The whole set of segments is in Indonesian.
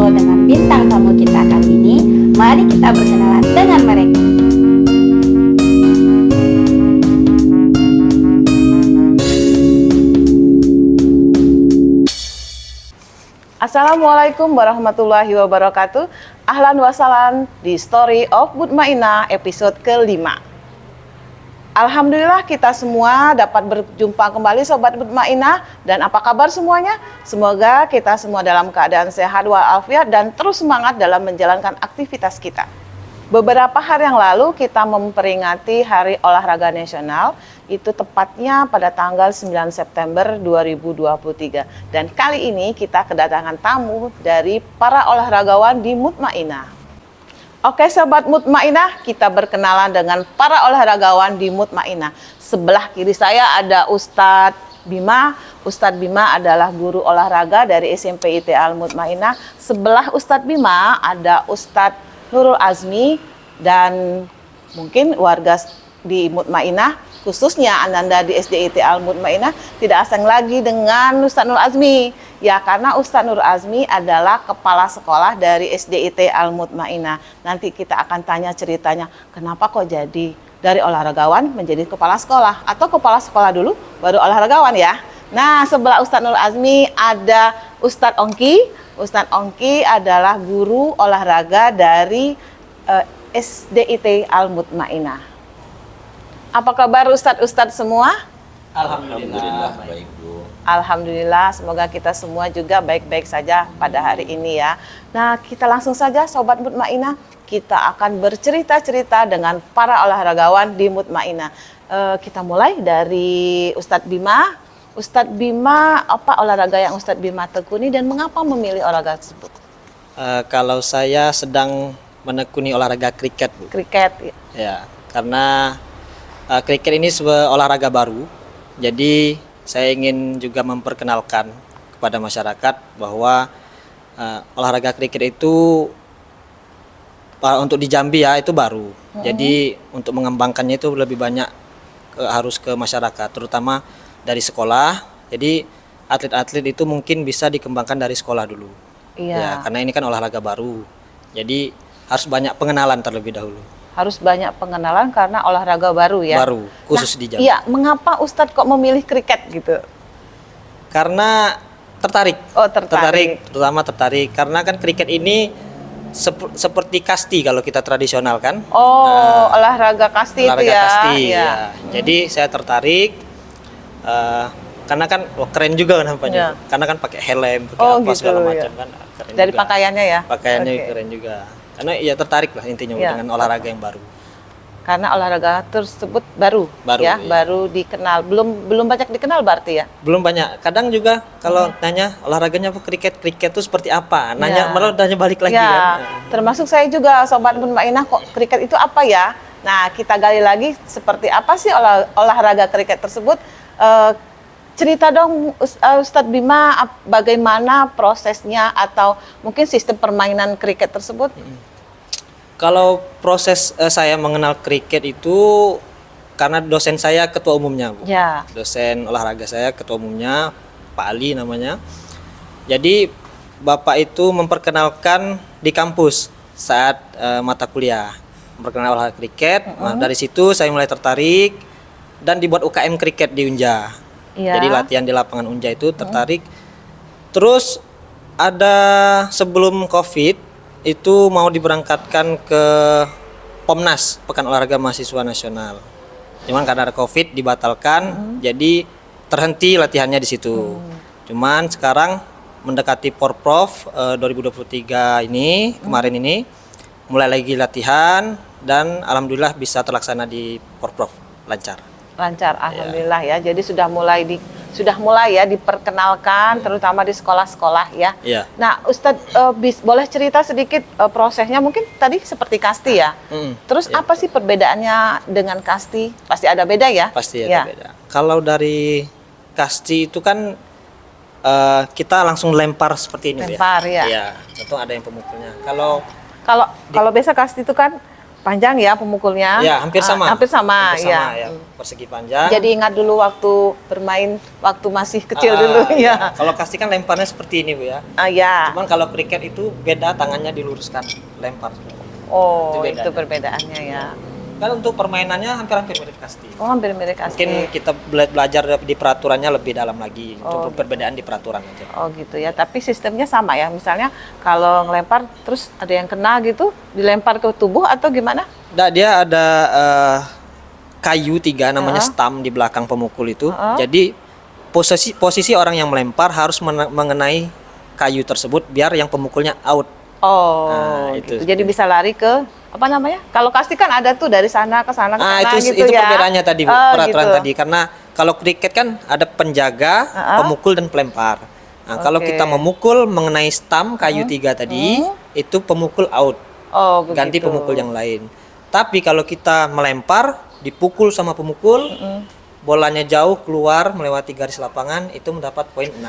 ngobrol dengan bintang tamu kita kali ini. Mari kita berkenalan dengan mereka. Assalamualaikum warahmatullahi wabarakatuh. Ahlan wasalan di Story of Mutmainah episode kelima. Alhamdulillah kita semua dapat berjumpa kembali Sobat Mutmainah. Dan apa kabar semuanya? Semoga kita semua dalam keadaan sehat walafiat dan terus semangat dalam menjalankan aktivitas kita. Beberapa hari yang lalu kita memperingati Hari Olahraga Nasional, itu tepatnya pada tanggal 9 September 2023. Dan kali ini kita kedatangan tamu dari para olahragawan di Mutmainah. Oke Sobat Mutmainah, kita berkenalan dengan para olahragawan di Mutmainah. Sebelah kiri saya ada Ustadz Bima. Ustadz Bima adalah guru olahraga dari SMP IT Al Mutmainah. Sebelah Ustadz Bima ada Ustadz Nurul Azmi, dan mungkin warga di Mutmainah, khususnya Ananda di SDIT Al Mutmainah, tidak asing lagi dengan Ustadz Nurul Azmi. Ya, karena Ustadz Nurul Azmi adalah kepala sekolah dari SDIT Al Mutmainah. Nanti kita akan tanya ceritanya, kenapa kok jadi dari olahragawan menjadi kepala sekolah, atau kepala sekolah dulu baru olahragawan ya. Nah, sebelah Ustadz Nurul Azmi ada Ustadz Ongki. Ustadz Ongki adalah guru olahraga dari SDIT Al Mutmainah. Apa kabar Ustadz semua? Alhamdulillah baik Bu. Alhamdulillah, semoga kita semua juga baik-baik saja pada hari ini ya. Nah, kita langsung saja Sobat Mutmainah, kita akan bercerita-cerita dengan para olahragawan di Mutmainah. Kita mulai dari Ustadz Bima. Ustadz Bima, apa olahraga yang Ustadz Bima tekuni dan mengapa memilih olahraga tersebut? Kalau saya sedang menekuni olahraga kriket Bu. Kriket. Ya, karena kriket ini sebuah olahraga baru. Jadi saya ingin juga memperkenalkan kepada masyarakat bahwa olahraga kriket itu untuk di Jambi ya itu baru. Jadi untuk mengembangkannya itu lebih banyak harus ke masyarakat, terutama dari sekolah. Jadi atlet-atlet itu mungkin bisa dikembangkan dari sekolah dulu. Iya. Ya, karena ini kan olahraga baru. Jadi harus banyak pengenalan terlebih dahulu. Harus banyak pengenalan karena olahraga baru ya. Baru, khusus di Jambi. Iya, mengapa Ustadz kok memilih kriket gitu? Karena tertarik. Oh, tertarik. Terutama tertarik karena kan kriket ini seperti kasti kalau kita tradisional kan. Oh, olahraga kasti itu ya. Kasti, Iya. ya. Jadi saya tertarik karena kan keren juga nampaknya. Ya. Karena kan pakai helm, pakai apa gitu, segala ya. macam kan. Keren Dari juga. pakaiannya ya. Pakaiannya Oke. keren juga. Karena ya tertarik lah intinya Ya. dengan olahraga yang baru. Karena olahraga tersebut baru Baru, ya, iya. baru dikenal. Belum banyak dikenal berarti ya. Belum banyak. Kadang juga kalau nanya olahraganya apa kriket itu seperti apa? Nanya Ya. malah nanya balik lagi Ya, kan. termasuk saya juga Sobat Mutmainah, kok kriket itu apa ya? Nah, kita gali lagi seperti apa sih olahraga kriket tersebut. Cerita dong Ustadz Bima, bagaimana prosesnya atau mungkin sistem permainan kriket tersebut? Kalau proses saya mengenal kriket itu karena dosen saya ketua umumnya, Bu. Ya. Dosen olahraga saya ketua umumnya Pak Ali namanya. Jadi Bapak itu memperkenalkan di kampus saat mata kuliah, memperkenalkan olahraga kriket. Nah, dari situ saya mulai tertarik dan dibuat UKM kriket di Unja. Iya. Jadi latihan di lapangan Unja itu tertarik. Terus ada sebelum Covid itu mau diberangkatkan ke Pomnas, Pekan Olahraga Mahasiswa Nasional. Cuman karena ada Covid dibatalkan, jadi terhenti latihannya di situ. Cuman sekarang mendekati Porprov 2023 ini, kemarin ini mulai lagi latihan dan alhamdulillah bisa terlaksana di Porprov lancar. Lancar, alhamdulillah ya. Jadi sudah mulai ya diperkenalkan, terutama di sekolah-sekolah ya. Iya. Nah, Ustadz boleh cerita sedikit prosesnya? Mungkin tadi seperti kasti ya. Terus Iya. apa sih perbedaannya dengan kasti? Pasti ada beda ya? Pasti Ya. ada beda. Kalau dari kasti itu kan kita langsung lempar seperti ini, Bu, Lempar, ya. Iya, tentu ada yang pemukulnya. Kalau Kalau biasa kasti itu kan Panjang ya pemukulnya? Ya, hampir sama. Hampir sama, Hampir sama, ya. ya. Persegi panjang. Jadi ingat dulu waktu bermain, waktu masih kecil dulu ya. Kalau kasti kan lemparnya seperti ini Bu ya. Ya. Cuman kalau kriket itu beda, tangannya diluruskan, lempar. Oh, Itu itu perbedaannya ya. Kan untuk permainannya hampir-hampir mirip kasti. Oh, hampir mirip kasti. Mungkin kita belajar di peraturannya lebih dalam lagi. Itu perbedaan di peraturan aja. Oh gitu ya, tapi sistemnya sama ya. Misalnya kalau ngelempar terus ada yang kena gitu, dilempar ke tubuh atau gimana? Nah, dia ada kayu 3 namanya stam di belakang pemukul itu. Jadi posisi orang yang melempar harus mengenai kayu tersebut biar yang pemukulnya out. Oh, Nah, gitu. itu. Jadi bisa lari ke apa namanya? Kalau kasti kan ada tuh dari sana ke sana ke sana gitu itu ya. perbedaannya tadi Bu, Oh, peraturan gitu. tadi karena kalau kriket kan ada penjaga, pemukul dan pelempar. Nah, kalau kita memukul mengenai stam kayu 3 tadi, itu pemukul out. Oh, begitu. Ganti pemukul yang lain. Tapi kalau kita melempar, dipukul sama pemukul, bolanya jauh keluar melewati garis lapangan, itu mendapat poin 6.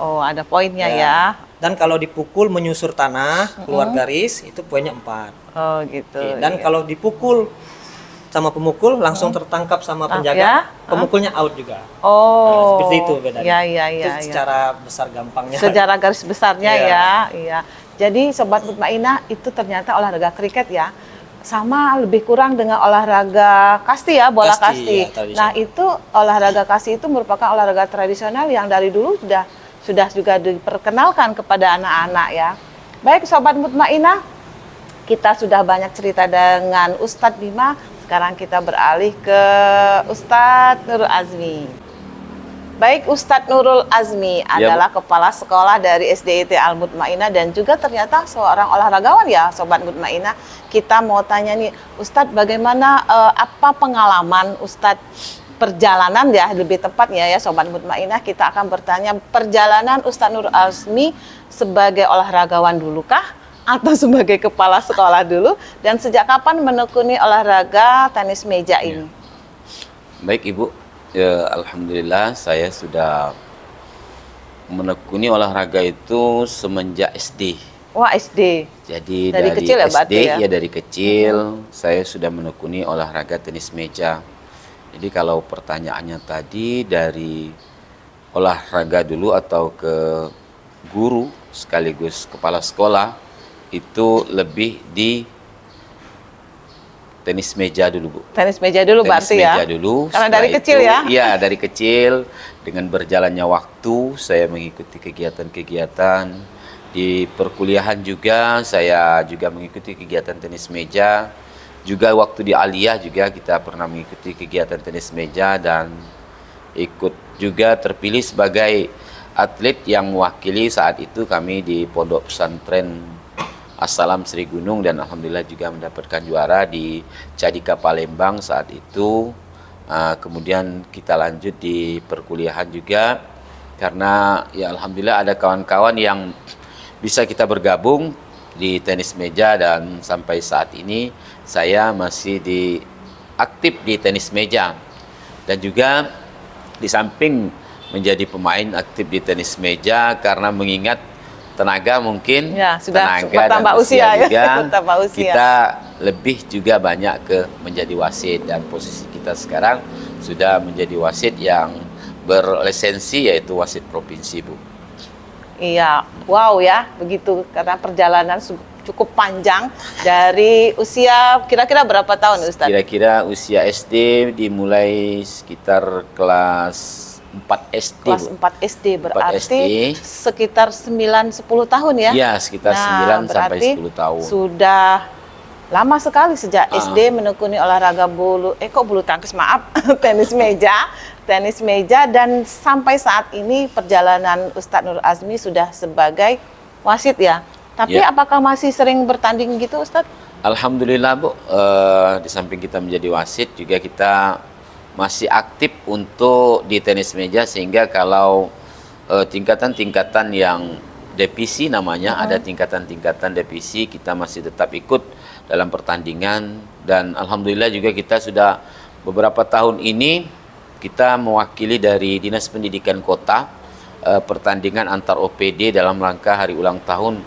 Oh, ada poinnya ya. Dan kalau dipukul menyusur tanah, keluar garis, itu poinnya 4. Oh, gitu. Oke, dan kalau dipukul sama pemukul langsung tertangkap sama penjaga, pemukulnya out juga. Oh. Nah, seperti itu bedanya. Ya. Itu secara besar gampangnya. Sejarah garis besarnya Iya. ya. Iya. Jadi Sobat Mutmainah itu ternyata olahraga kriket ya. Sama lebih kurang dengan olahraga kasti ya, bola kasti. Ya, tradisional. Nah, itu olahraga kasti itu merupakan olahraga tradisional yang dari dulu sudah juga diperkenalkan kepada anak-anak ya. Baik Sobat Mutmainah, kita sudah banyak cerita dengan Ustadz Bima. Sekarang kita beralih ke Ustadz Nurul Azmi. Baik, Ustadz Nurul Azmi adalah kepala sekolah dari SDIT Al Mutmainah dan juga ternyata seorang olahragawan ya, Sobat Mutmainah. Kita mau tanya nih, Ustadz bagaimana apa pengalaman Ustadz perjalanan ya, lebih tepatnya ya Sobat Mutmainah, kita akan bertanya perjalanan Ustadz Nurul Azmi sebagai olahragawan dulu kah? Atau sebagai kepala sekolah dulu? Dan sejak kapan menekuni olahraga tenis meja ini? Baik Ibu, ya, alhamdulillah saya sudah menekuni olahraga itu semenjak SD. Wah, SD. Jadi Dari kecil ya, SD, berarti ya? dari kecil saya sudah menekuni olahraga tenis meja. Jadi kalau pertanyaannya tadi dari olahraga dulu atau ke guru sekaligus kepala sekolah, itu lebih di tenis meja dulu Bu. Tenis meja dulu berarti ya? Tenis meja dulu. Karena dari Setelah kecil itu, ya? Iya, dari kecil. Dengan berjalannya waktu, saya mengikuti kegiatan-kegiatan. Di perkuliahan juga, saya juga mengikuti kegiatan tenis meja. Juga waktu di Aliyah juga kita pernah mengikuti kegiatan tenis meja dan ikut juga terpilih sebagai atlet yang mewakili saat itu kami di Pondok Pesantren Assalam Sri Gunung dan alhamdulillah juga mendapatkan juara di Cadika Palembang saat itu. Kemudian kita lanjut di perkuliahan juga karena ya alhamdulillah ada kawan-kawan yang bisa kita bergabung di tenis meja dan sampai saat ini saya masih aktif di tenis meja dan juga di samping menjadi pemain aktif di tenis meja karena mengingat tenaga mungkin ya, sudah tenaga tambah dan usia ya. juga Tambah usia. kita lebih juga banyak ke menjadi wasit dan posisi kita sekarang sudah menjadi wasit yang berlisensi yaitu wasit provinsi Bu. Iya, wow ya, begitu karena perjalanan cukup panjang dari usia kira-kira berapa tahun Ustaz? Kira-kira usia SD dimulai sekitar kelas 4 SD. Kelas Bu. 4 SD berarti 4 SD. sekitar 9-10 tahun ya? Ya, sekitar 9 sampai berarti 10 tahun. Sudah lama sekali sejak SD menekuni olahraga bulu tangkis maaf, tenis meja dan sampai saat ini perjalanan Ustadz Nurul Azmi sudah sebagai wasit ya. Tapi Ya. apakah masih sering bertanding gitu Ustadz? Alhamdulillah Bu, di samping kita menjadi wasit juga kita masih aktif untuk di tenis meja sehingga kalau tingkatan-tingkatan yang divisi namanya ada tingkatan-tingkatan divisi kita masih tetap ikut dalam pertandingan dan alhamdulillah juga kita sudah beberapa tahun ini kita mewakili dari Dinas Pendidikan Kota pertandingan antar OPD dalam rangka hari ulang tahun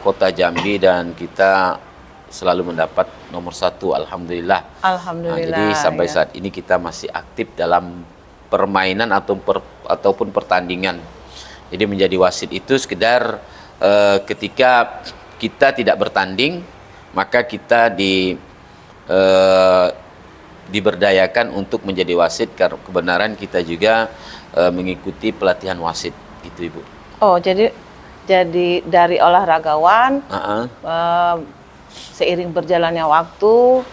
Kota Jambi dan kita selalu mendapat nomor 1, alhamdulillah. Alhamdulillah. Jadi sampai ya. saat ini kita masih aktif dalam permainan ataupun pertandingan. Jadi menjadi wasit itu sekedar ketika kita tidak bertanding, maka kita diberdayakan untuk menjadi wasit, karena kebenaran kita juga mengikuti pelatihan wasit gitu, Ibu. Oh, jadi dari olahragawan seiring berjalannya waktu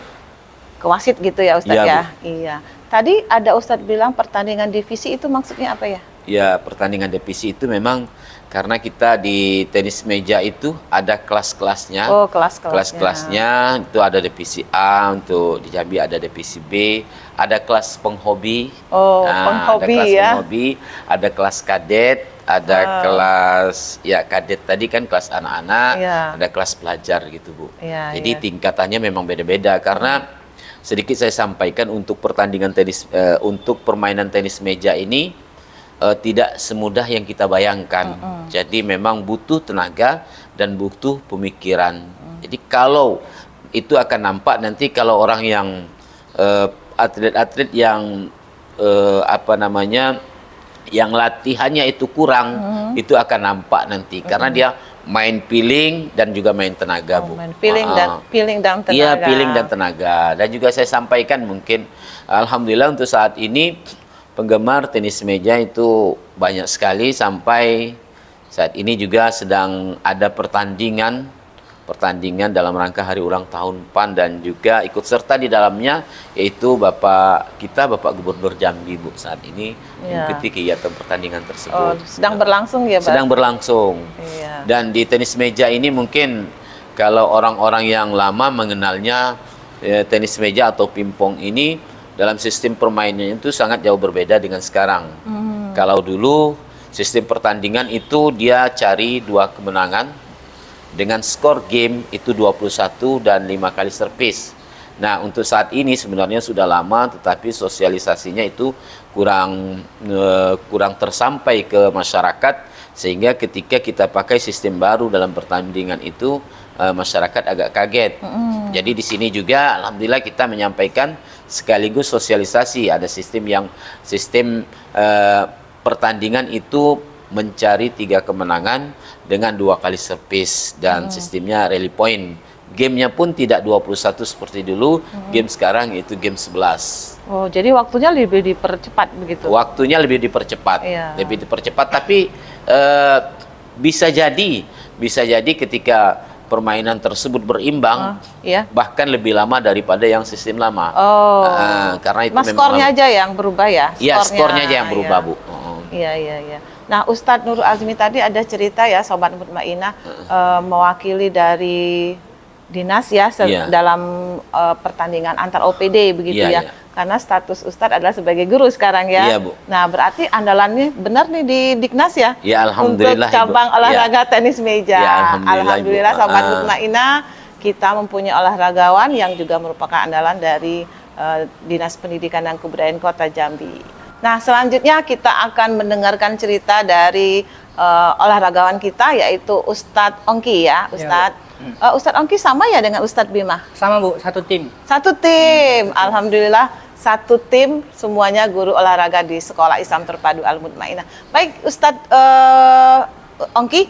ke wasit gitu ya Ustadz Iya, ya? Bu. Iya. Tadi ada Ustadz bilang pertandingan divisi itu maksudnya apa ya? Ya, pertandingan divisi itu memang karena kita di tenis meja itu ada kelas-kelasnya. Oh, kelas-kelasnya. Kelas-kelasnya itu ada divisi A, untuk di Jambi ada divisi B, ada kelas penghobi. Oh, ada penghobi kelas ya. penghobi, ada kelas kadet, ada kelas kadet tadi kan kelas anak-anak, Iya. ada kelas pelajar gitu, Bu. Iya, Jadi iya. tingkatannya memang beda-beda karena sedikit saya sampaikan untuk pertandingan tenis untuk permainan tenis meja ini tidak semudah yang kita bayangkan. Jadi memang butuh tenaga dan butuh pemikiran. Jadi kalau itu akan nampak nanti kalau orang yang atlet-atlet yang yang latihannya itu kurang, itu akan nampak nanti karena dia main feeling dan juga main tenaga, Bu. Main feeling dan tenaga. Iya, feeling dan tenaga. Dan juga saya sampaikan mungkin alhamdulillah untuk saat ini penggemar tenis meja itu banyak sekali, sampai saat ini juga sedang ada pertandingan dalam rangka hari ulang tahun PAN, dan juga ikut serta di dalamnya yaitu Bapak Gubernur Jambi, Bu, saat ini mengikuti kegiatan pertandingan tersebut. Oh, sedang berlangsung ya, Pak? Sedang berlangsung. Iya. Dan di tenis meja ini mungkin kalau orang-orang yang lama mengenalnya tenis meja atau pingpong ini dalam sistem permainannya itu sangat jauh berbeda dengan sekarang. Kalau dulu sistem pertandingan itu dia cari 2 kemenangan dengan skor game itu 21 dan 5 kali servis. Nah, untuk saat ini sebenarnya sudah lama, tetapi sosialisasinya itu kurang tersampai ke masyarakat, sehingga ketika kita pakai sistem baru dalam pertandingan itu masyarakat agak kaget. Jadi di sini juga alhamdulillah kita menyampaikan sekaligus sosialisasi, ada sistem pertandingan itu mencari 3 kemenangan dengan 2 kali servis, dan sistemnya rally point. Gamenya pun tidak 21 seperti dulu, game sekarang itu game 11. Oh, jadi waktunya lebih dipercepat begitu? Waktunya lebih dipercepat, Iya. tapi bisa jadi ketika permainan tersebut berimbang, Iya. bahkan lebih lama daripada yang sistem lama. Oh, karena itu Mas, skornya aja yang berubah ya? Iya, skornya aja yang berubah, iya. Bu. Iya. Nah, Ustadz Nurul Azmi tadi ada cerita ya, Sobat Mutmainah mewakili dari dinas ya Iya. dalam pertandingan antar OPD begitu Iya, ya. iya. Karena status Ustadz adalah sebagai guru sekarang ya. Iya, Bu. Nah, berarti andalannya benar nih di Diknas ya? Ya, alhamdulillah, Untuk cabang Ibu. olahraga tenis meja. Ya, alhamdulillah, Ibu. Sobat Mutmainah, kita mempunyai olahragawan yang juga merupakan andalan dari Dinas Pendidikan dan Kebudayaan Kota Jambi. Nah, selanjutnya kita akan mendengarkan cerita dari olahragawan kita, yaitu Ustadz Ongki ya, Ustadz. Ustadz Ongki sama ya dengan Ustadz Bima? Sama, Bu, satu tim. Satu tim, alhamdulillah satu tim, semuanya guru olahraga di Sekolah Islam Terpadu Al-Mutmainah. Baik, Ustadz Ongki,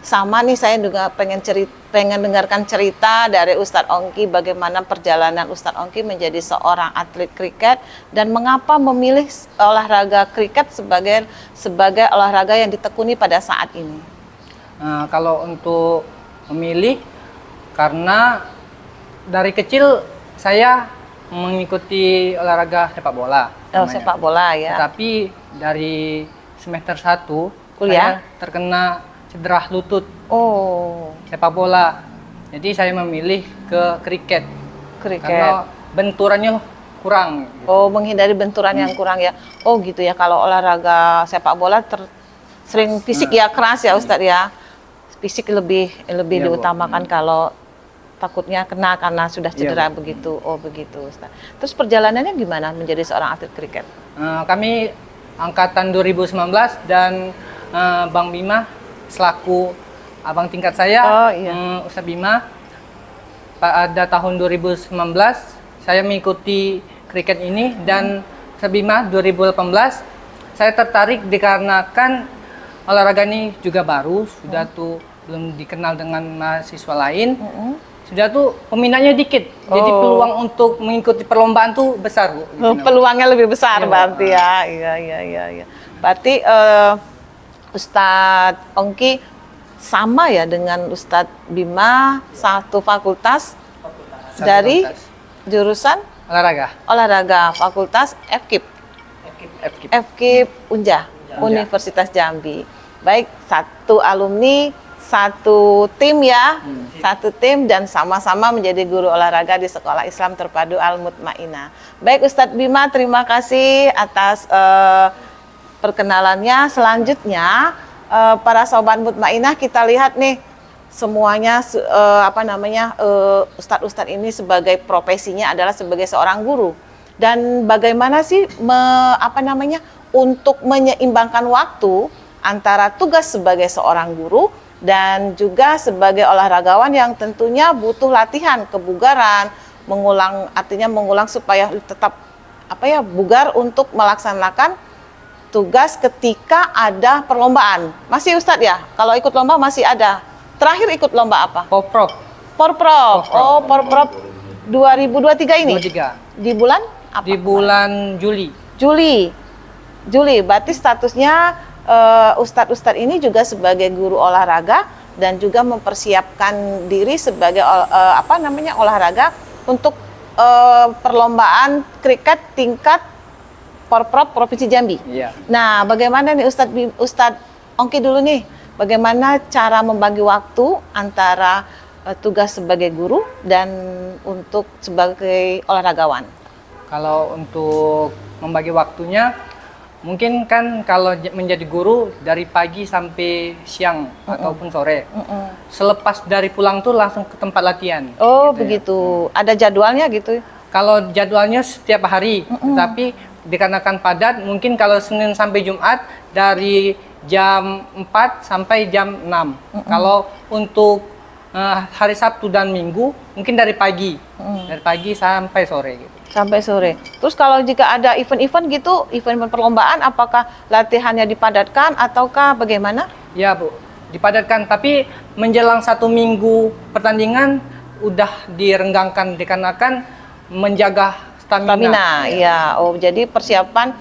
sama nih saya juga pengen dengarkan cerita dari Ustadz Ongki, bagaimana perjalanan Ustadz Ongki menjadi seorang atlet kriket dan mengapa memilih olahraga kriket sebagai olahraga yang ditekuni pada saat ini. Nah, kalau untuk memilih, karena dari kecil saya mengikuti olahraga sepak bola. Oh, namanya. sepak bola ya. Tapi dari semester 1 Kuliah? saya terkena cedera lutut Oh, sepak bola. Jadi saya memilih ke kriket. kriket. Karena benturannya kurang. Oh, menghindari benturan yang kurang ya. Oh, gitu ya. Kalau olahraga sepak bola sering fisik ya, keras ya Ustadz ya. Fisik lebih Iya, Bu. diutamakan kalau takutnya kena karena sudah cedera Iya, Bu. begitu. Oh, begitu Ustadz. Terus perjalanannya gimana menjadi seorang atlet kriket? Kami angkatan 2019 dan Bang Bima selaku abang tingkat saya, Oh, iya. Ustadz Bima, pada tahun 2019 saya mengikuti kriket ini dan Bima 2018 saya tertarik dikarenakan olahraga ini juga baru, sudah tuh belum dikenal dengan mahasiswa lain. Sudah tuh peminatnya dikit, jadi peluang untuk mengikuti perlombaan tuh besar, Bu. Peluangnya lebih besar Iya, berarti ya. Iya. Berarti Ustadz Ongki sama ya dengan Ustadz Bima, satu fakultas dari jurusan olahraga fakultas FKIP Unja, Universitas Jambi. Baik, satu alumni, satu tim ya, satu tim dan sama-sama menjadi guru olahraga di Sekolah Islam Terpadu Al-Mutmainah. Baik Ustadz Bima, terima kasih atas perkenalannya. Selanjutnya para sobat Mutmainah, kita lihat nih semuanya ustadz-ustadz ini sebagai profesinya adalah sebagai seorang guru. Dan bagaimana sih untuk menyeimbangkan waktu antara tugas sebagai seorang guru dan juga sebagai olahragawan yang tentunya butuh latihan kebugaran, mengulang supaya tetap bugar untuk melaksanakan tugas ketika ada perlombaan. Masih Ustadz ya? Kalau ikut lomba masih ada. Terakhir ikut lomba apa? Porprov. Oh, Porprov 2023 ini? 23. Di bulan apa? Di bulan Juli. Juli, berarti statusnya ustadz-ustadz ini juga sebagai guru olahraga dan juga mempersiapkan diri sebagai olahraga untuk perlombaan kriket tingkat Porprov Provinsi Jambi. Iya. Nah, bagaimana nih Ustadz Ongki dulu nih, bagaimana cara membagi waktu antara tugas sebagai guru dan untuk sebagai olahragawan? Kalau untuk membagi waktunya, mungkin kan kalau menjadi guru dari pagi sampai siang ataupun sore. Selepas dari pulang tuh langsung ke tempat latihan. Oh, gitu begitu. Ada jadwalnya gitu? Kalau jadwalnya setiap hari, tapi dikarenakan padat, mungkin kalau Senin sampai Jumat dari jam 4 sampai jam 6. Kalau untuk hari Sabtu dan Minggu, mungkin dari pagi. Dari pagi sampai sore gitu. Sampai sore. Terus kalau jika ada event-event gitu, event perlombaan, apakah latihannya dipadatkan ataukah bagaimana? Ya Bu, dipadatkan. Tapi menjelang 1 minggu pertandingan udah direnggangkan dikarenakan menjaga stamina. Ya. Oh, jadi persiapan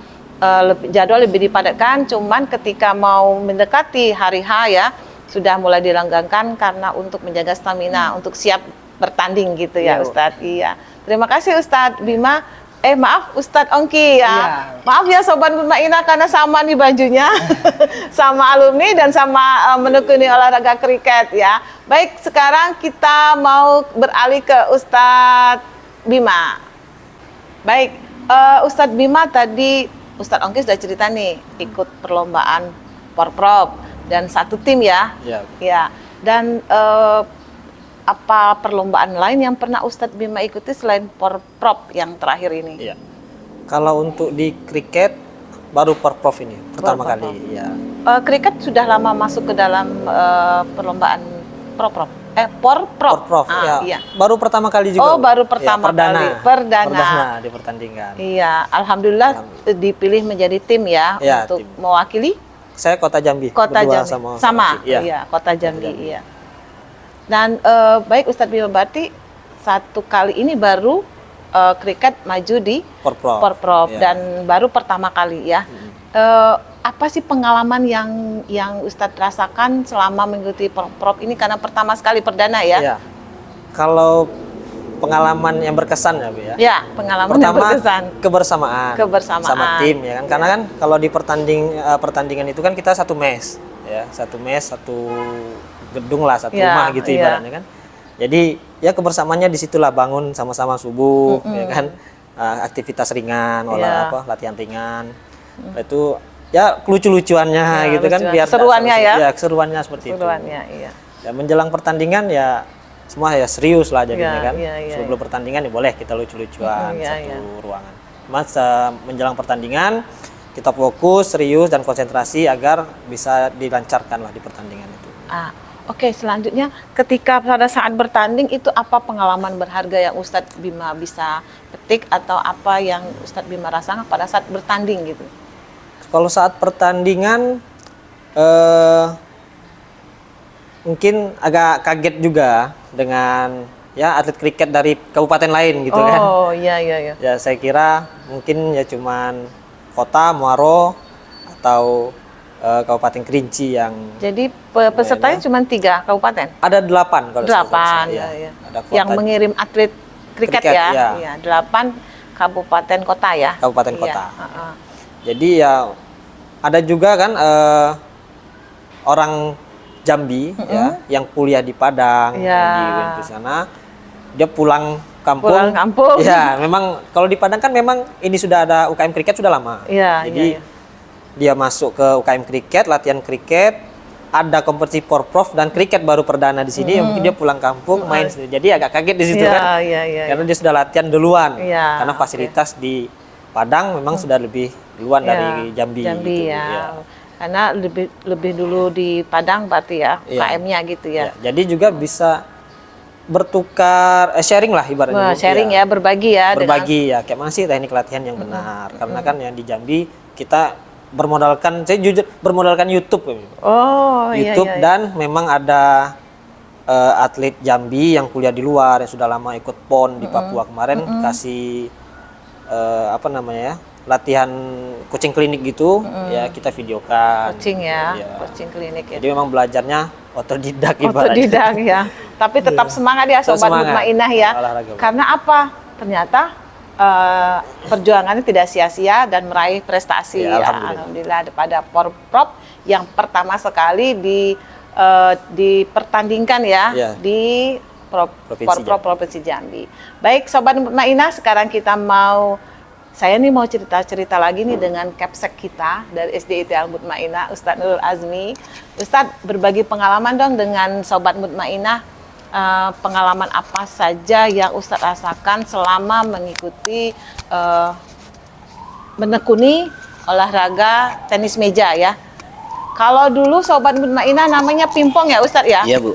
jadwal lebih dipadatkan. Cuman ketika mau mendekati hari H ya, sudah mulai direnggangkan karena untuk menjaga stamina, untuk siap bertanding gitu ya, Ustadz. Iya. Terima kasih Ustadz Bima. Maaf Ustadz Ongki ya. Maaf ya Sobat Mutmainah karena sama nih bajunya. Sama alumni dan sama menekuni olahraga kriket ya. Baik, sekarang kita mau beralih ke Ustadz Bima. Baik, Ustadz Bima tadi Ustadz Ongki sudah cerita nih ikut perlombaan Porprov dan satu tim ya. Ya. Dan apa perlombaan lain yang pernah Ustadz Bima ikuti selain Porprov yang terakhir ini? Iya. Kalau untuk di kriket baru Porprov ini pertama kali. Ya. Kriket sudah lama masuk ke dalam perlombaan Porprov. Porprov. Iya. Baru pertama kali juga. Oh, baru pertama kali. Perdana di pertandingan. Iya, alhamdulillah dipilih menjadi tim ya, untuk tim. Mewakili. Saya Kota Jambi. Kota Jambi. Sama. Iya. Iya, Kota Jambi. Iya. Dan baik Ustadz Bima, berarti satu kali ini baru kriket maju di Porprov dan baru pertama kali ya. Apa sih pengalaman yang Ustadz rasakan selama mengikuti Porprov ini karena pertama sekali perdana ya? Iya. Kalau pengalaman yang berkesan ya Bu ya? Ya, pengalaman pertama, yang berkesan. Kebersamaan sama tim ya kan. Karena kan kalau di pertandingan itu kan kita satu mes ya, satu gedung lah, satu rumah gitu ibaratnya kan. Jadi ya kebersamaannya disitulah, bangun sama-sama subuh ya kan, aktivitas ringan, latihan ringan. Itu ya lucu-lucuannya gitu kan, biar seruannya ya. Keseruannya seperti itu. Iya. Ya menjelang pertandingan ya semua ya serius lah jadinya kan. Sebelum pertandingan ya boleh kita lucu-lucuan satu ruangan. Mas menjelang pertandingan kita fokus, serius dan konsentrasi agar bisa dilancarkan lah di pertandingan itu. Oke, selanjutnya ketika pada saat bertanding itu apa pengalaman berharga yang Ustadz Bima bisa petik atau apa yang Ustadz Bima rasakan pada saat bertanding gitu? Kalau saat pertandingan mungkin agak kaget juga dengan ya atlet kriket dari kabupaten lain gitu kan. Oh, iya iya iya. Ya saya kira mungkin ya cuman Kota Muaro atau Kabupaten Kerinci yang Jadi pesertanya cuma 3 kabupaten? ada 8 kalau 8, ya. ya. Ada kota, Yang mengirim atlet kriket Kriket, ya? ya. Iya, 8 kabupaten kota ya? kabupaten Iya, kota. heeh. Jadi ya ada juga kan orang Jambi ya yang kuliah di Padang, Ya. di sana dia pulang kampung. Pulang kampung. Ya, memang kalau di Padang kan memang ini sudah ada UKM kriket sudah lama. Iya, Jadi iya, iya. dia masuk ke UKM kriket, latihan kriket, ada kompetisi porprov dan kriket baru perdana di sini. Mungkin dia pulang kampung main sendiri. Jadi agak kaget di situ Iya, kan. iya, iya. Karena dia sudah latihan duluan. Iya, Karena fasilitas di Padang memang sudah lebih duluan Iya, dari Jambi. Jambi gitu, ya. ya. Karena lebih dulu di Padang berarti ya, Iya. KM-nya gitu ya. Ya, jadi juga bisa bertukar sharing lah ibaratnya. Wah, Bu. sharing ya, berbagi ya. Berbagi ya, kayak mana sih teknik latihan yang benar. Karena kan yang di Jambi kita bermodalkan, saya jujur bermodalkan YouTube. Oh, iya, YouTube iya, iya. dan memang ada atlet Jambi yang kuliah di luar yang sudah lama ikut PON di Papua kemarin kasih apa namanya ya, latihan coaching klinik gitu ya, kita videokan. Coaching ya, Iya. coaching klinik ya. Jadi memang belajarnya otodidak ibaratnya. Otodidak ya. Tapi tetap semangat ya Tetap Sobat semangat. Mutmainah ya. Olahraga. Karena apa? Ternyata perjuangannya tidak sia-sia dan meraih prestasi Ya, ya. alhamdulillah. Pada Porprov yang pertama sekali dipertandingkan ya, Ya. di Provinsi Porprov Provinsi Jambi. Baik Sobat Mutmainah, sekarang kita saya nih mau cerita-cerita lagi nih dengan Capsek kita dari SDIT Al Mutmainah, Ustadz Nurul Azmi. Ustadz berbagi pengalaman dong dengan Sobat Mutmainah, pengalaman apa saja yang Ustadz rasakan selama mengikuti menekuni olahraga tenis meja ya. Kalau dulu Sobat Mutmainah namanya pingpong ya Ustadz ya? Iya, Bu.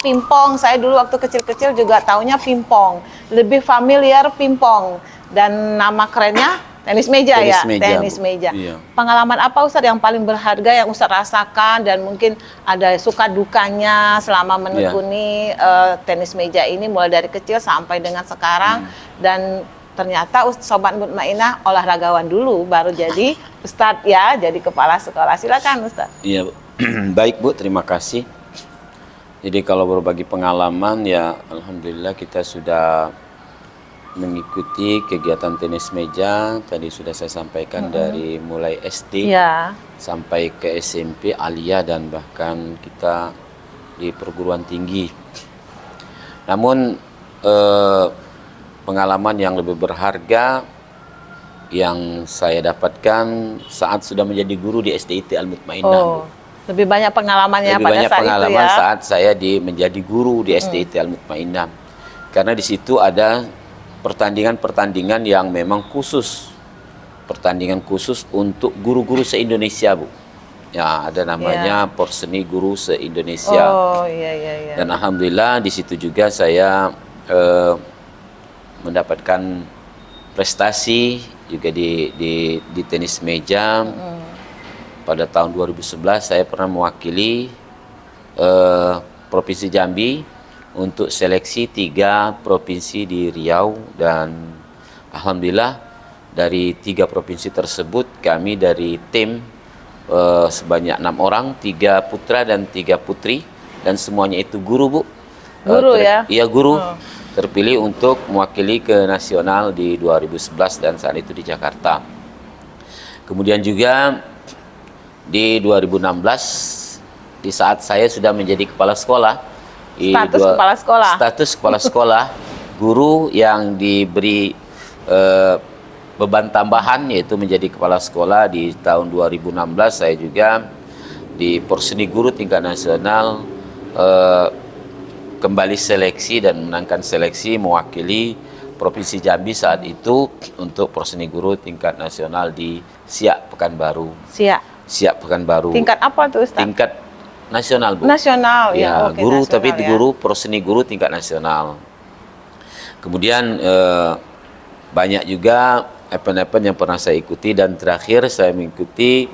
Pingpong, saya dulu waktu kecil-kecil juga taunya pingpong. Lebih familiar pingpong. Dan nama kerennya tenis meja ya? Tenis meja, Tenis Bu. meja. Iya. Pengalaman apa Ustadz yang paling berharga yang Ustadz rasakan dan mungkin ada suka dukanya selama menekuni tenis meja ini mulai dari kecil sampai dengan sekarang dan ternyata Sobat Mutmainah olahragawan dulu baru jadi Ustadz ya, jadi kepala sekolah. Silakan Ustadz. Iya, Bu. Baik, Bu. Terima kasih. Jadi kalau berbagi pengalaman ya alhamdulillah kita sudah mengikuti kegiatan tenis meja. Tadi sudah saya sampaikan dari mulai SD Iya. sampai ke SMP, Alia dan bahkan kita di perguruan tinggi. Namun pengalaman yang lebih berharga yang saya dapatkan saat sudah menjadi guru di SDIT Al Mutmainah. Oh, lebih banyak pengalamannya Lebih pada banyak saat pengalaman itu ya. saat saya menjadi guru di SDIT Al Mutmainah. Karena di situ ada pertandingan-pertandingan yang memang khusus. Pertandingan khusus untuk guru-guru se-Indonesia, Bu. Ya, ada namanya Porseni Guru se-Indonesia. Oh, iya iya iya. Dan alhamdulillah di situ juga saya mendapatkan prestasi juga di tenis meja. Pada tahun 2011 saya pernah mewakili Provinsi Jambi untuk seleksi 3 provinsi di Riau dan alhamdulillah dari 3 provinsi tersebut kami dari tim sebanyak 6 orang, 3 putra dan 3 putri dan semuanya itu guru, Bu. Guru ya? Iya, guru. Terpilih untuk mewakili ke nasional di 2011 dan saat itu di Jakarta. Kemudian juga di 2016 di saat saya sudah menjadi kepala sekolah. Kepala sekolah. Status kepala sekolah, guru yang diberi beban tambahan yaitu menjadi kepala sekolah di tahun 2016 saya juga di Porseni Guru tingkat nasional kembali seleksi dan menangkan seleksi mewakili Provinsi Jambi saat itu untuk Porseni Guru tingkat nasional di Siak Pekanbaru. Siap. Siak Pekanbaru. Tingkat apa tuh Ustadz? Tingkat nasional, Bu. Nasional, ya. Ya, Oke, guru, nasional, tapi ya. guru proseni guru tingkat nasional. Kemudian banyak juga event-event yang pernah saya ikuti, dan terakhir saya mengikuti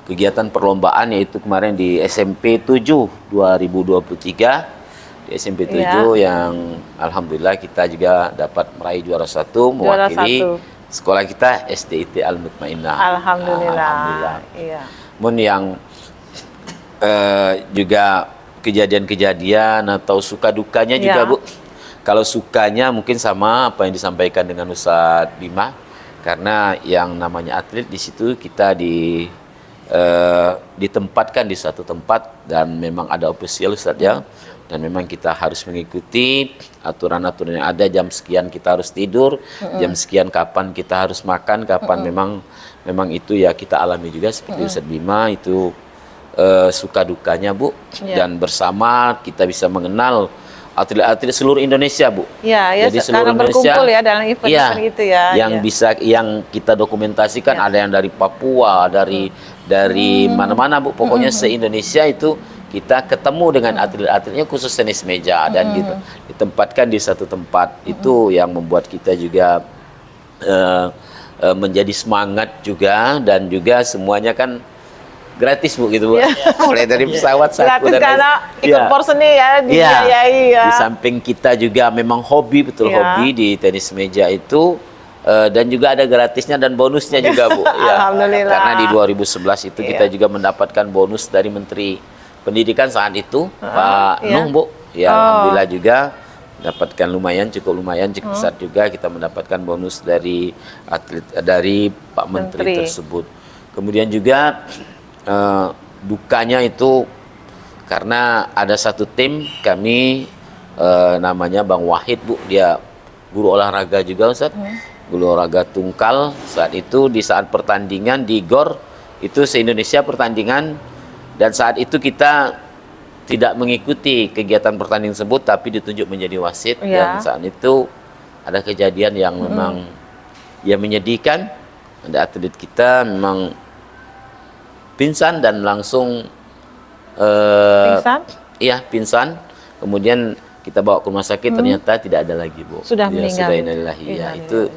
kegiatan perlombaan, yaitu kemarin di SMP 7 2023. Di SMP 7 yang alhamdulillah kita juga dapat meraih juara 1 mewakili sekolah kita SDIT Al-Mutmainnah. Alhamdulillah. Iya. Namun yang juga kejadian-kejadian atau suka dukanya juga, Bu. Kalau sukanya mungkin sama apa yang disampaikan dengan Ustadz Bima, karena yang namanya atlet di situ kita ditempatkan di satu tempat dan memang ada official, Ustadz, ya. Dan memang kita harus mengikuti aturan-aturan yang ada. Jam sekian kita harus tidur, jam sekian kapan kita harus makan, kapan memang itu ya kita alami juga seperti Ustadz Bima itu. Suka dukanya, Bu, dan bersama kita bisa mengenal atlet-atlet seluruh Indonesia, Bu. Iya, jadi seluruh Indonesia berkumpul ya dalam event gitu ya. Yang bisa, yang kita dokumentasikan ada yang dari Papua, dari mana-mana, Bu. Pokoknya se-Indonesia itu kita ketemu dengan atlet-atletnya, khusus tenis meja, dan ditempatkan di satu tempat. Itu yang membuat kita juga menjadi semangat juga, dan juga semuanya kan gratis, Bu, gitu, Bu. Mulai dari pesawat saku gratis dan karena ikut porseni ya, dibiayai ya. Di samping kita juga memang hobi, betul hobi di tenis meja itu, dan juga ada gratisnya dan bonusnya juga, Bu. Alhamdulillah. Karena di 2011 itu kita juga mendapatkan bonus dari Menteri Pendidikan saat itu, Pak Nuh, Bu. Ya, alhamdulillah juga dapatkan cukup lumayan, cukup besar juga kita mendapatkan bonus dari atlet, dari Pak Menteri tersebut. Kemudian juga dukanya itu karena ada satu tim kami, namanya Bang Wahid, Bu, dia guru olahraga juga, Ustaz. Guru olahraga tungkal. Saat itu di saat pertandingan di GOR itu se-Indonesia pertandingan, dan saat itu kita tidak mengikuti kegiatan pertandingan tersebut tapi ditunjuk menjadi wasit. Dan saat itu ada kejadian yang memang ya menyedihkan. Ada atlet kita memang pingsan dan langsung pingsan. Kemudian kita bawa ke rumah sakit, ternyata tidak ada lagi, Bu. Sudah meninggal. Sudah innalillahi, ya. Itu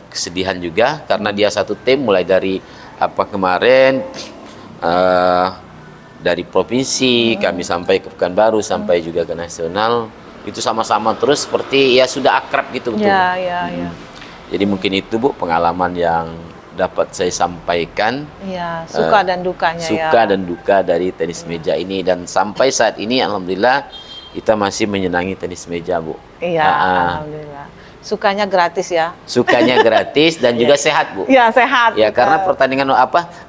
kesedihan juga karena dia satu tim, mulai dari kemarin dari provinsi kami sampai ke Pekanbaru, sampai juga ke nasional, itu sama-sama terus seperti ya sudah akrab gitu, betul. Jadi mungkin itu, Bu, pengalaman yang dapat saya sampaikan. Iya, suka dan dukanya. Suka dan duka dari tenis meja ini, dan sampai saat ini alhamdulillah kita masih menyenangi tenis meja, Bu. Iya, alhamdulillah. Sukanya gratis ya. Sukanya gratis dan juga sehat, Bu. Iya, sehat. Ya, karena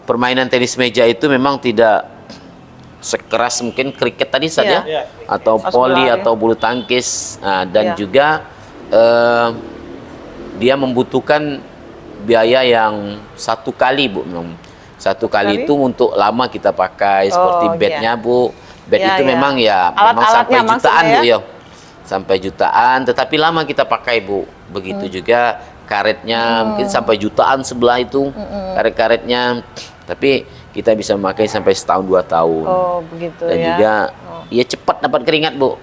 permainan tenis meja itu memang tidak sekeras mungkin kriket tadi saja, atau voli atau bulu tangkis, dan juga dia membutuhkan biaya yang satu kali, Bu. Satu kali itu untuk lama kita pakai, seperti bednya, Bu. Bed itu memang memang sampai jutaan, Bu, ya. Sampai jutaan, tetapi lama kita pakai, Bu. Begitu juga karetnya, mungkin sampai jutaan sebelah itu karet-karetnya. Tapi kita bisa memakai sampai setahun 2 tahun. Oh, begitu. Dan juga ya cepat dapat keringat, Bu.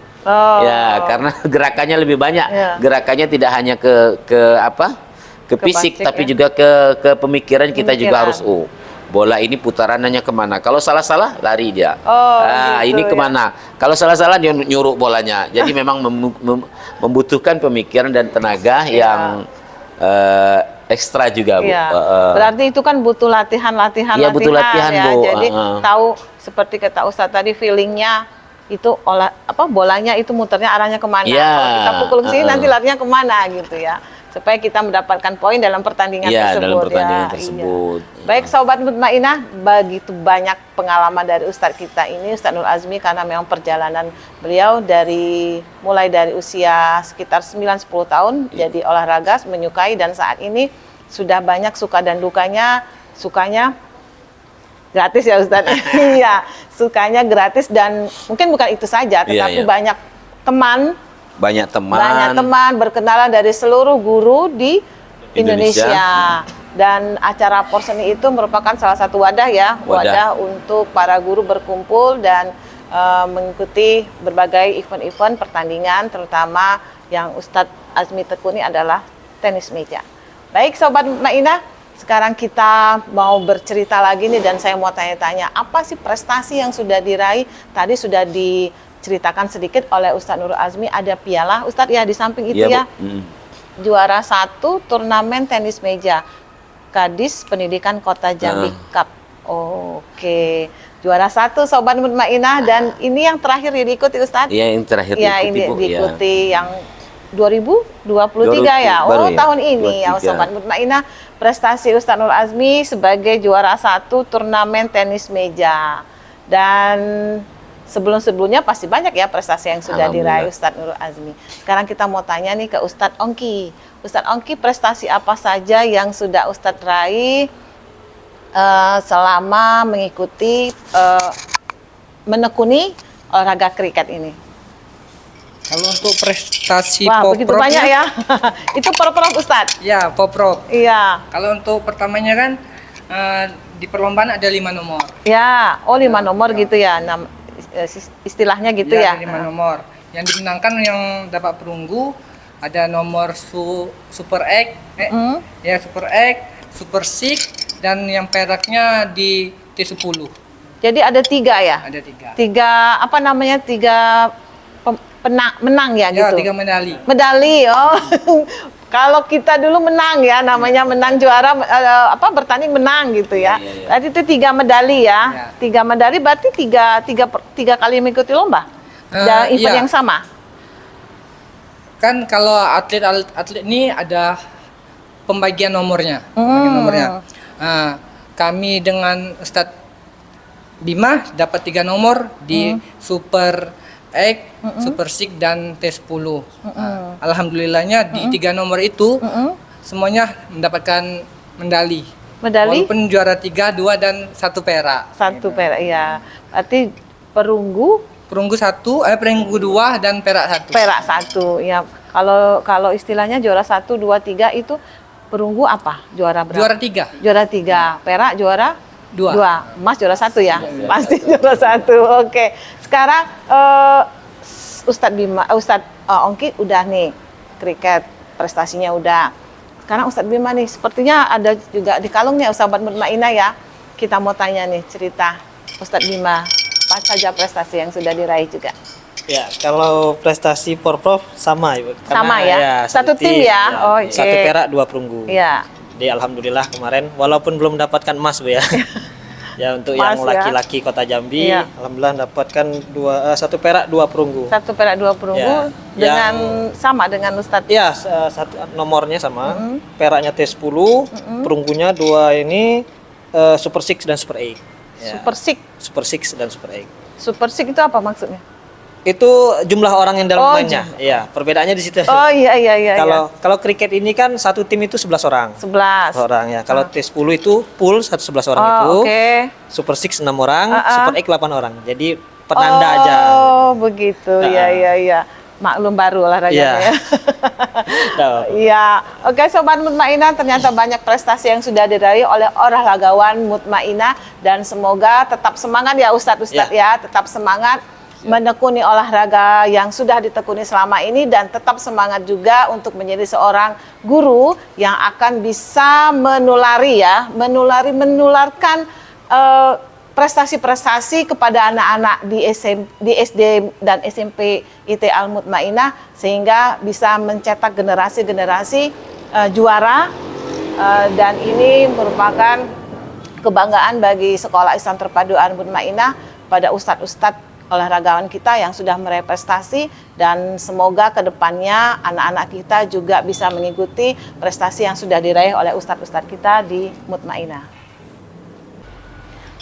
Ya, karena gerakannya lebih banyak. Gerakannya tidak hanya ke fisik, tapi juga ke pemikiran kita juga harus, bola ini putarannya kemana. Kalau salah-salah lari dia. Ini kemana. Kalau salah-salah dia nyuruh bolanya. Jadi memang membutuhkan pemikiran dan tenaga yang ekstra juga, Bu. Berarti itu kan butuh latihan-latihan. Iya, butuh latihan, ya. Bu. Jadi tahu seperti kata Ustadz tadi, feelingnya itu bolanya itu muternya arahnya kemana. Kalau kita pukul ke sini nanti larinya kemana gitu ya. Supaya kita mendapatkan poin dalam pertandingan tersebut. Dalam pertandingan tersebut. Baik, Sobat Mutmainnah, begitu banyak pengalaman dari Ustadz kita ini, Ustadz Nur Azmi, karena memang perjalanan beliau mulai dari usia sekitar 9-10 tahun jadi olahraga, menyukai, dan saat ini sudah banyak suka dan dukanya. Sukanya gratis ya, Ustadz. Iya, sukanya gratis, dan mungkin bukan itu saja, tetapi banyak teman berkenalan dari seluruh guru di Indonesia. Dan acara porseni itu merupakan salah satu wadah ya, wadah untuk para guru berkumpul dan mengikuti berbagai event-event pertandingan, terutama yang Ustadz Azmi tekuni adalah tenis meja. Baik Sobat Mutmainah, sekarang kita mau bercerita lagi nih dan saya mau tanya-tanya, apa sih prestasi yang sudah diraih? Tadi sudah diceritakan sedikit oleh Ustadz Nurul Azmi, ada piala Ustadz ya di samping itu ya. Juara 1 turnamen tenis meja Kadis Pendidikan Kota Jambi Cup. Oke, juara 1 Sobat Mutmainah, dan ini yang terakhir diikuti Ustadz? Iya, yang terakhir ya, diikuti, ini Bu. diikuti yang 2023 ya. Oh, tahun ini ya Sobat Mutmainah. Prestasi Ustadz Nurul Azmi sebagai juara 1 turnamen tenis meja. Dan sebelum-sebelumnya pasti banyak ya prestasi yang sudah diraih Ustadz Nurul Azmi. Sekarang kita mau tanya nih ke Ustadz Ongki. Ustadz Ongki, prestasi apa saja yang sudah Ustadz raih selama mengikuti menekuni olahraga kriket ini? Kalau untuk prestasi Wah, begitu banyak ya. Itu Poprov Ustadz? Ya, Poprov. Iya. Kalau untuk pertamanya kan di perlombaan ada 5 nomor. Ya, oh 5 nomor gitu ya. Istilahnya gitu ya. Ada 5 nomor. Yang dimenangkan yang dapat perunggu ada nomor Super Egg, ya Super Egg, Super Six, dan yang peraknya di T10. Jadi ada 3 ya? Ada 3. 3 apa namanya? 3 menang ya gitu? Ya, 3 medali. Medali, oh. Kalau kita dulu menang ya, namanya menang juara, bertanding menang gitu ya. Tadi itu 3 medali ya. 3 medali berarti 3 kali mengikuti lomba? Dan event yang sama? Kan kalau atlet ini ada pembagian nomornya. Kami dengan Ustadz Bima dapat 3 nomor di Super Egg, Super Six, dan T10. Alhamdulillahnya di 3 nomor itu semuanya mendapatkan medali. Medali? Walaupun juara 3, 2, dan 1 perak. 1 perak, iya. Berarti perunggu 1, perunggu 2, dan perak 1. Perak 1, ya. Kalau istilahnya juara 1, 2, 3 itu perunggu apa? Juara berapa? Juara 3. Juara 3. Perak juara 2. Emas juara 1 ya? Pasti juara 1. Oke. Sekarang Ustadz Ongki udah nih kriket, prestasinya udah. Sekarang Ustadz Bima nih, sepertinya ada juga di kalungnya Sobat Mutmainah ya. Kita mau tanya nih cerita Ustadz Bima, apa saja prestasi yang sudah diraih juga? Ya, kalau prestasi Porprov sama Ibu. Sama ya? Satu tim ya? Oh, Satu perak, 2 perunggu. Iya. Jadi alhamdulillah kemarin walaupun belum mendapatkan emas Bu ya. Ya untuk Mas, yang laki-laki Kota Jambi, alhamdulillah dapatkan 1 perak 2 perunggu. 1 perak 2 perunggu dengan sama dengan Ustadz. Ya, satu nomornya sama. Peraknya T10, perunggunya 2 ini Super Six dan Super Egg. Ya. Super Six dan Super Egg. Super Six itu apa maksudnya? Itu jumlah orang yang dalam mainnya. Iya, perbedaannya di situ. Oh iya. Kalau kriket ini kan satu tim itu 11 orang. 11 orang ya. Kalau T10 itu pool 11 orang itu. Super Six 6 orang, Super Egg 8 orang. Jadi penanda aja. Oh, begitu. Iya. Maklum baru olahraganya ya. Iya. Oke, Sobat Mutmainah, ternyata banyak prestasi yang sudah diraih oleh olahragawan Mutmainah, dan semoga tetap semangat ya Ustadz ya, tetap semangat menekuni olahraga yang sudah ditekuni selama ini, dan tetap semangat juga untuk menjadi seorang guru yang akan bisa menularkan prestasi-prestasi kepada anak-anak di SD dan SMP IT Al Mutmainah, sehingga bisa mencetak generasi-generasi juara, dan ini merupakan kebanggaan bagi Sekolah Islam Terpadu Al Mutmainah pada ustadz-ustadz olahragawan kita yang sudah meraih prestasi, dan semoga kedepannya anak-anak kita juga bisa mengikuti prestasi yang sudah diraih oleh ustadz-ustadz kita di Mutmainah.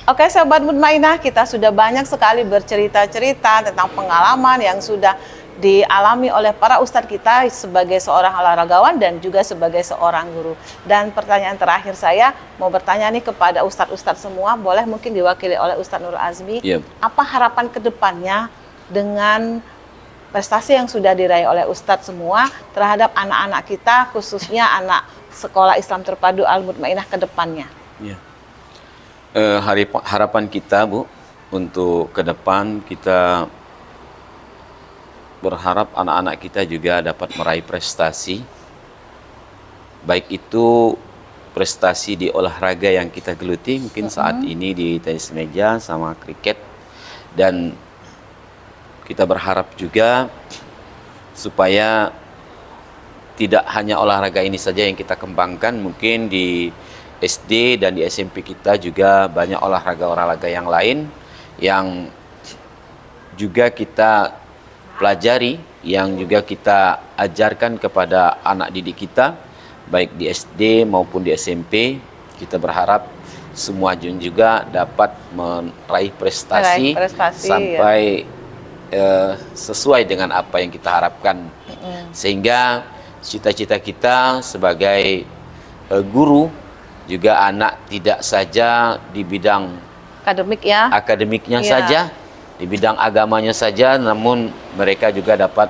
Oke, Sobat Mutmainah, kita sudah banyak sekali bercerita-cerita tentang pengalaman yang sudah dialami oleh para ustadz kita sebagai seorang olahragawan dan juga sebagai seorang guru. Dan pertanyaan terakhir saya mau bertanya nih kepada ustadz-ustadz semua, boleh mungkin diwakili oleh Ustadz Nurul Azmi. Apa harapan kedepannya dengan prestasi yang sudah diraih oleh ustadz semua terhadap anak-anak kita, khususnya anak Sekolah Islam Terpadu Al-Mutmainah ke depannya? Ya. Harapan kita, Bu, untuk ke depan kita berharap anak-anak kita juga dapat meraih prestasi, baik itu prestasi di olahraga yang kita geluti mungkin saat ini di tenis meja sama kriket, dan kita berharap juga supaya tidak hanya olahraga ini saja yang kita kembangkan, mungkin di SD dan di SMP kita juga banyak olahraga-olahraga yang lain yang juga kita pelajari, yang juga kita ajarkan kepada anak didik kita, baik di SD maupun di SMP. Kita berharap semua juga dapat meraih prestasi, sampai sesuai dengan apa yang kita harapkan. Sehingga cita-cita kita sebagai guru juga anak tidak saja di bidang akademiknya saja, di bidang agamanya saja, namun mereka juga dapat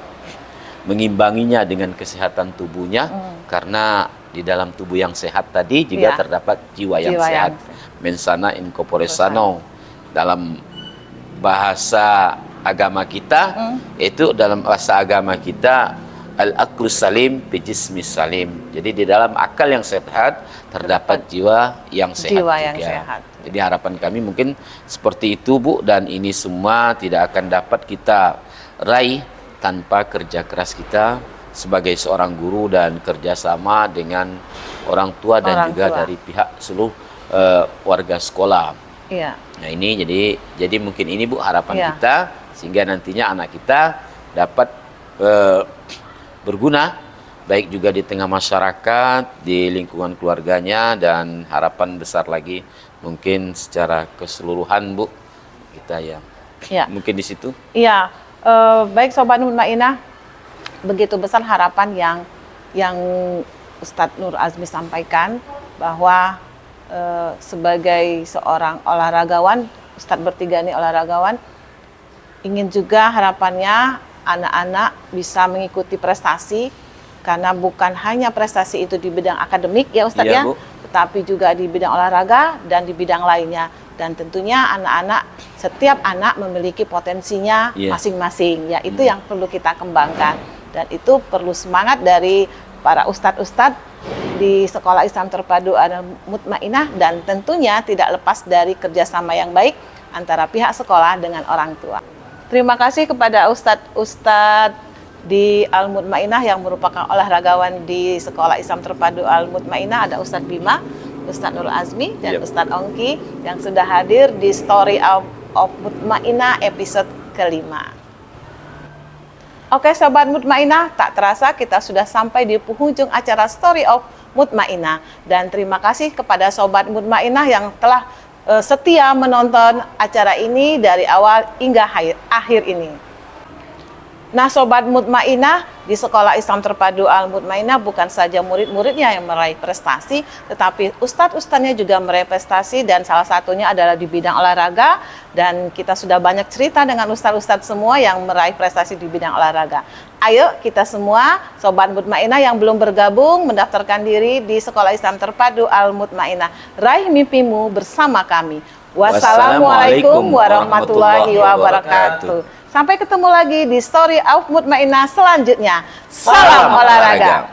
mengimbanginya dengan kesehatan tubuhnya, karena di dalam tubuh yang sehat tadi juga terdapat jiwa yang sehat. Mensana in corpore sano, dalam bahasa agama kita, itu dalam bahasa agama kita al-aqlu salim fi jismi salim. Jadi di dalam akal yang sehat terdapat jiwa yang sehat juga. Jadi harapan kami mungkin seperti itu, Bu, dan ini semua tidak akan dapat kita raih tanpa kerja keras kita sebagai seorang guru dan kerjasama dengan orang tua dan juga dari pihak seluruh warga sekolah. Nah ini jadi mungkin ini, Bu, harapan kita, sehingga nantinya anak kita dapat berguna baik juga di tengah masyarakat, di lingkungan keluarganya, dan harapan besar lagi mungkin secara keseluruhan, Bu, kita mungkin di situ. Iya, baik Sobat Mutmainah, begitu besar harapan yang Ustadz Nur Azmi sampaikan, bahwa sebagai seorang olahragawan, Ustadz bertiga ini olahragawan, ingin juga harapannya anak-anak bisa mengikuti prestasi, karena bukan hanya prestasi itu di bidang akademik ya Ustadz ya, Bu, tetapi juga di bidang olahraga dan di bidang lainnya. Dan tentunya setiap anak memiliki potensinya masing-masing. Ya, itu yang perlu kita kembangkan. Dan itu perlu semangat dari para ustadz-ustadz di Sekolah Islam Terpadu Al-Mutmainah, dan tentunya tidak lepas dari kerjasama yang baik antara pihak sekolah dengan orang tua. Terima kasih kepada ustadz-ustadz di Al-Mutmainah yang merupakan olahragawan di Sekolah Islam Terpadu Al-Mutmainah. Ada Ustadz Bima, Ustadz Nur Azmi, dan Ustadz Ongki yang sudah hadir di Story of Mutmainah episode kelima. Oke Sobat Mutmainah, tak terasa kita sudah sampai di penghujung acara Story of Mutmainah. Dan terima kasih kepada Sobat Mutmainah yang telah setia menonton acara ini dari awal hingga akhir ini. Nah Sobat Mutmainah, di Sekolah Islam Terpadu Al-Mutmainah bukan saja murid-muridnya yang meraih prestasi, tetapi ustadz-ustadznya juga meraih prestasi, dan salah satunya adalah di bidang olahraga. Dan kita sudah banyak cerita dengan ustadz-ustadz semua yang meraih prestasi di bidang olahraga. Ayo kita semua Sobat Mutmainah yang belum bergabung, mendaftarkan diri di Sekolah Islam Terpadu Al-Mutmainah. Raih mimpimu bersama kami. Wassalamualaikum warahmatullahi wabarakatuh. Sampai ketemu lagi di Story of Mutmainah selanjutnya. Salam olahraga.